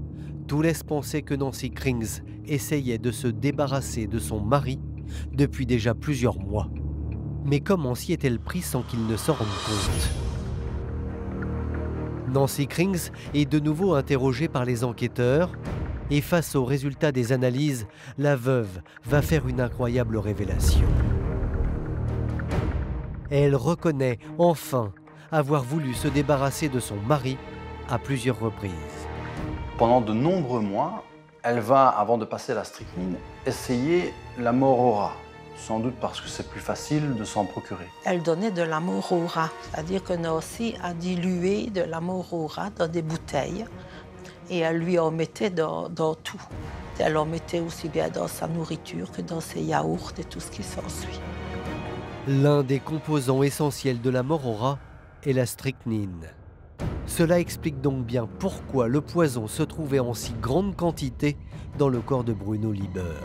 tout laisse penser que Nancy Krings essayait de se débarrasser de son mari depuis déjà plusieurs mois. Mais comment s'y est-elle pris sans qu'il ne s'en rende compte ? Nancy Krings est de nouveau interrogée par les enquêteurs et face aux résultats des analyses, la veuve va faire une incroyable révélation. Elle reconnaît enfin avoir voulu se débarrasser de son mari à plusieurs reprises. Pendant de nombreux mois, elle va, avant de passer à la strychnine, essayer la mort au rat. Sans doute parce que c'est plus facile de s'en procurer. Elle donnait de l'amour au rat, c'est-à-dire que Nancy a dilué de l'amour au rat dans des bouteilles et elle lui en mettait dans tout. Elle en mettait aussi bien dans sa nourriture que dans ses yaourts et tout ce qui s'ensuit. L'un des composants essentiels de la mort au rat est la strychnine. Cela explique donc bien pourquoi le poison se trouvait en si grande quantité dans le corps de Bruno Lieber.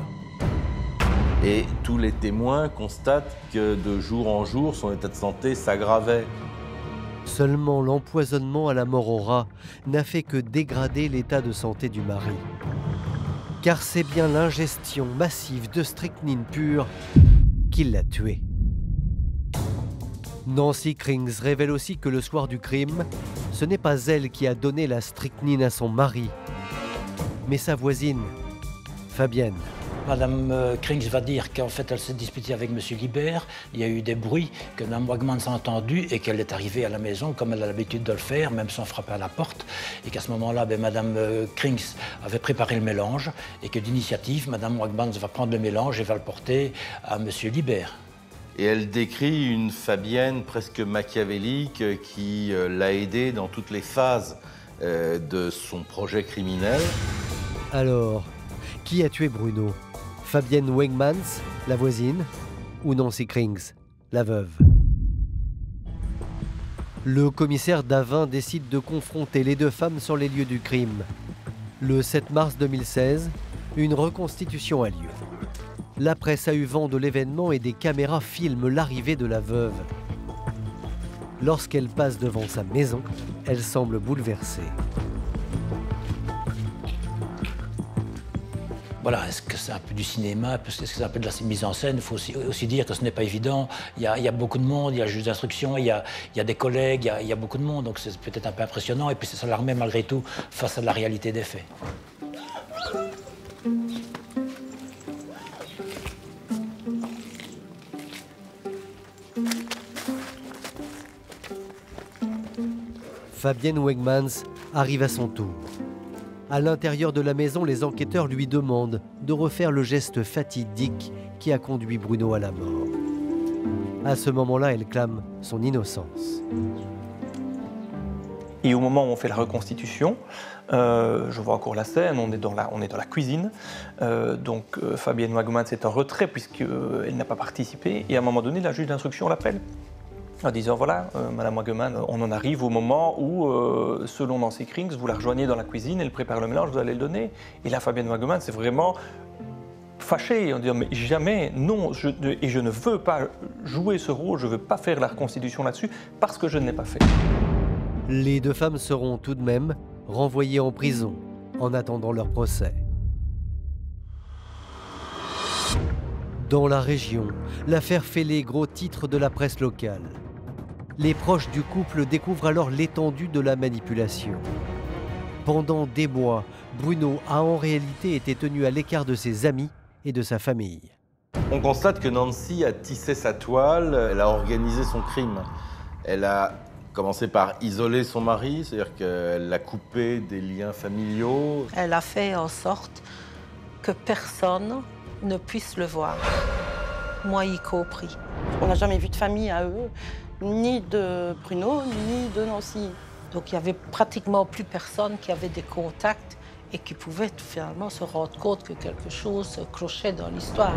Et tous les témoins constatent que de jour en jour, son état de santé s'aggravait. Seulement l'empoisonnement à la mort au rat n'a fait que dégrader l'état de santé du mari. Car c'est bien l'ingestion massive de strychnine pure qui l'a tué. Nancy Krings révèle aussi que le soir du crime, ce n'est pas elle qui a donné la strychnine à son mari, mais sa voisine, Fabienne. Madame Krings va dire qu'en fait elle s'est disputée avec Monsieur Lieber. Il y a eu des bruits que Mme Wagmans a entendus et qu'elle est arrivée à la maison comme elle a l'habitude de le faire, même sans frapper à la porte. Et qu'à ce moment-là, Madame Krings avait préparé le mélange et que d'initiative, Mme Wagmans va prendre le mélange et va le porter à Monsieur Lieber. Et elle décrit une Fabienne presque machiavélique qui l'a aidée dans toutes les phases de son projet criminel. Alors, qui a tué Bruno ? Fabienne Wegmans, la voisine, ou Nancy Krings, la veuve? Le commissaire Davin décide de confronter les deux femmes sur les lieux du crime. Le 7 mars 2016, une reconstitution a lieu. La presse a eu vent de l'événement et des caméras filment l'arrivée de la veuve. Lorsqu'elle passe devant sa maison, elle semble bouleversée. Voilà, est-ce que c'est un peu du cinéma? Est-ce que c'est un peu de la mise en scène? Il faut aussi dire que ce n'est pas évident. Il y a beaucoup de monde, il y a le juge d'instruction, il y a des collègues, il y a beaucoup de monde, donc c'est peut-être un peu impressionnant. Et puis ça l'alarmait malgré tout face à la réalité des faits. Fabienne Wegmans arrive à son tour. À l'intérieur de la maison, les enquêteurs lui demandent de refaire le geste fatidique qui a conduit Bruno à la mort. À ce moment-là, elle clame son innocence. Et au moment où on fait la reconstitution, je vois encore la scène, on est dans la cuisine. Fabienne Wegmans est en retrait puisqu'elle n'a pas participé. Et à un moment donné, la juge d'instruction l'appelle en disant voilà, Madame Wegmans, on en arrive au moment où, selon Nancy Krings, vous la rejoignez dans la cuisine, elle prépare le mélange, vous allez le donner. Et là, Fabienne Wegmans, c'est vraiment fâchée en disant mais jamais, non, je ne veux pas jouer ce rôle, je ne veux pas faire la reconstitution là-dessus parce que je ne l'ai pas fait. Les deux femmes seront tout de même renvoyées en prison en attendant leur procès. Dans la région, l'affaire fait les gros titres de la presse locale. Les proches du couple découvrent alors l'étendue de la manipulation. Pendant des mois, Bruno a en réalité été tenu à l'écart de ses amis et de sa famille. On constate que Nancy a tissé sa toile, elle a organisé son crime. Elle a commencé par isoler son mari, c'est-à-dire qu'elle l'a coupé des liens familiaux. Elle a fait en sorte que personne ne puisse le voir, moi y compris. On n'a jamais vu de famille à eux, ni de Bruno, ni de Nancy. Donc il n'y avait pratiquement plus personne qui avait des contacts et qui pouvait finalement se rendre compte que quelque chose clochait dans l'histoire.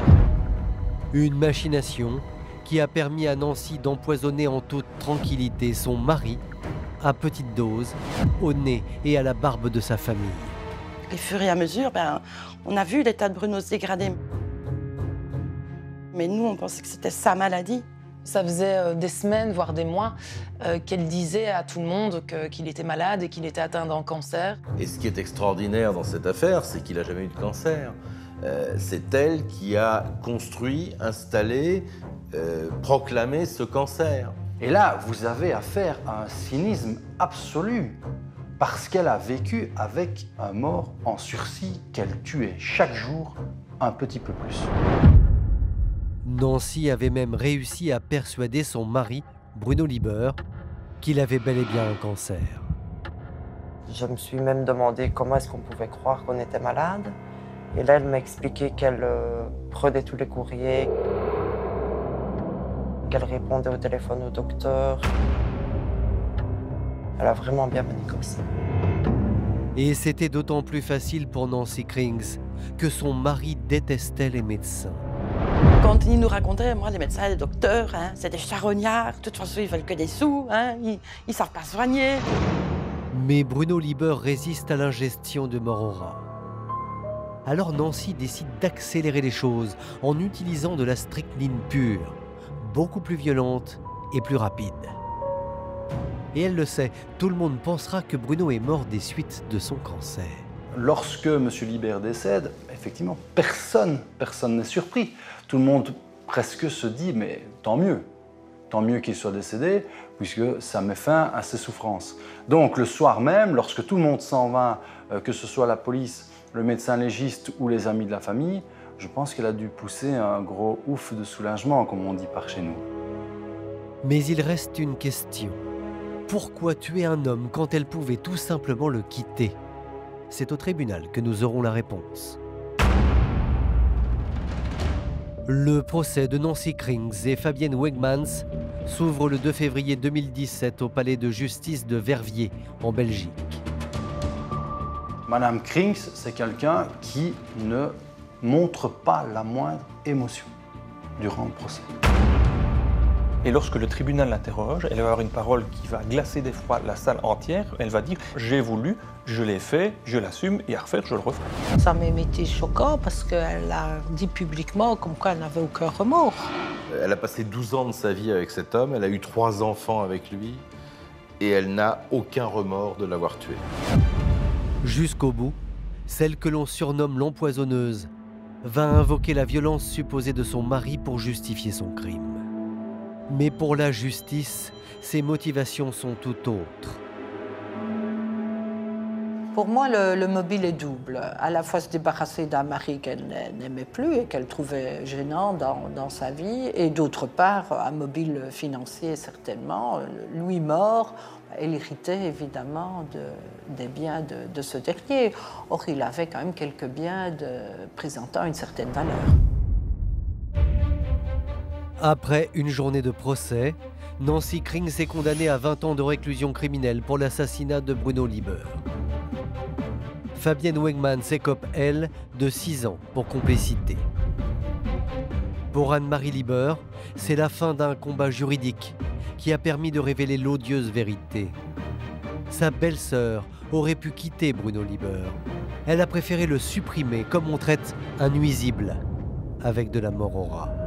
Une machination qui a permis à Nancy d'empoisonner en toute tranquillité son mari, à petite dose, au nez et à la barbe de sa famille. Et au fur et à mesure, on a vu l'état de Bruno se dégrader. Mais nous, on pensait que c'était sa maladie. Ça faisait des semaines, voire des mois, qu'elle disait à tout le monde qu'il était malade et qu'il était atteint d'un cancer. Et ce qui est extraordinaire dans cette affaire, c'est qu'il n'a jamais eu de cancer. C'est elle qui a construit, installé, proclamé ce cancer. Et là, vous avez affaire à un cynisme absolu, parce qu'elle a vécu avec un mort en sursis qu'elle tuait chaque jour un petit peu plus. Nancy avait même réussi à persuader son mari, Bruno Lieber, qu'il avait bel et bien un cancer. Je me suis même demandé comment est-ce qu'on pouvait croire qu'on était malade. Et là, elle m'a expliqué qu'elle prenait tous les courriers, qu'elle répondait au téléphone au docteur. Elle a vraiment bien manigancé. Et c'était d'autant plus facile pour Nancy Krings que son mari détestait les médecins. Quand il nous racontait, moi, les médecins, les docteurs, c'est des charognards, de toute façon, ils veulent que des sous, ils ne savent pas soigner. Mais Bruno Lieber résiste à l'ingestion de Morora. Alors Nancy décide d'accélérer les choses en utilisant de la strychnine pure, beaucoup plus violente et plus rapide. Et elle le sait, tout le monde pensera que Bruno est mort des suites de son cancer. Lorsque M. Lieber décède, effectivement, personne n'est surpris. Tout le monde presque se dit, mais tant mieux qu'il soit décédé, puisque ça met fin à ses souffrances. Donc le soir même, lorsque tout le monde s'en va, que ce soit la police, le médecin légiste ou les amis de la famille, je pense qu'elle a dû pousser un gros ouf de soulagement, comme on dit par chez nous. Mais il reste une question. Pourquoi tuer un homme quand elle pouvait tout simplement le quitter ? C'est au tribunal que nous aurons la réponse. Le procès de Nancy Krings et Fabienne Wegmans s'ouvre le 2 février 2017 au palais de justice de Verviers, en Belgique. Madame Krings, c'est quelqu'un qui ne montre pas la moindre émotion durant le procès. Et lorsque le tribunal l'interroge, elle va avoir une parole qui va glacer d'effroi la salle entière. Elle va dire « j'ai voulu, je l'ai fait, je l'assume et à refaire, je le referai ». Ça m'a été choquant parce qu'elle a dit publiquement comme quoi elle n'avait aucun remords. Elle a passé 12 ans de sa vie avec cet homme, elle a eu 3 enfants avec lui et elle n'a aucun remords de l'avoir tué. Jusqu'au bout, celle que l'on surnomme l'empoisonneuse va invoquer la violence supposée de son mari pour justifier son crime. Mais pour la justice, ses motivations sont tout autres. Pour moi, le mobile est double. À la fois se débarrasser d'un mari qu'elle n'aimait plus et qu'elle trouvait gênant dans sa vie, et d'autre part, un mobile financier certainement. Lui mort, elle héritait évidemment des biens de ce dernier. Or, il avait quand même quelques biens présentant une certaine valeur. Après une journée de procès, Nancy Krings est condamnée à 20 ans de réclusion criminelle pour l'assassinat de Bruno Lieber. Fabienne Wegman s'écope, elle, de 6 ans pour complicité. Pour Anne-Marie Lieber, c'est la fin d'un combat juridique qui a permis de révéler l'odieuse vérité. Sa belle-sœur aurait pu quitter Bruno Lieber. Elle a préféré le supprimer comme on traite un nuisible, avec de la mort au rat.